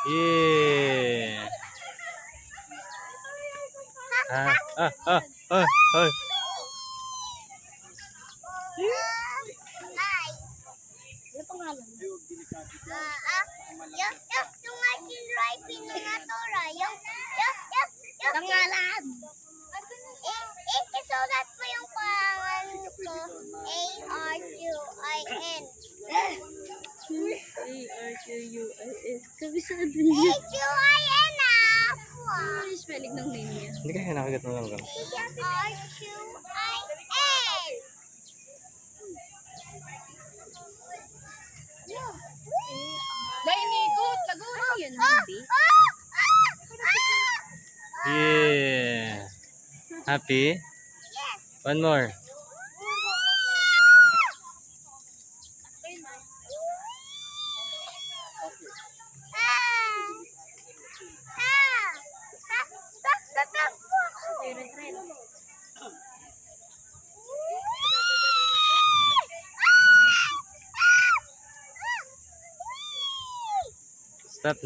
Yeah. Ah, ah, ah, ah, ah. Ano pangalan? Yung aking driving na natura. Yung pangalan. Isulat mo yung pangalan ko. A-R-Q-I-N. A-R-Q-U-I-S. Kabisado niya. A-Q-I-N na. Ano yung spelling ng name niya? Hindi kaya nakagat mo lang. R-Q-I-N. Dahil niikot. Laguna yun, Happy. Yeah. Happy? Yes. One more.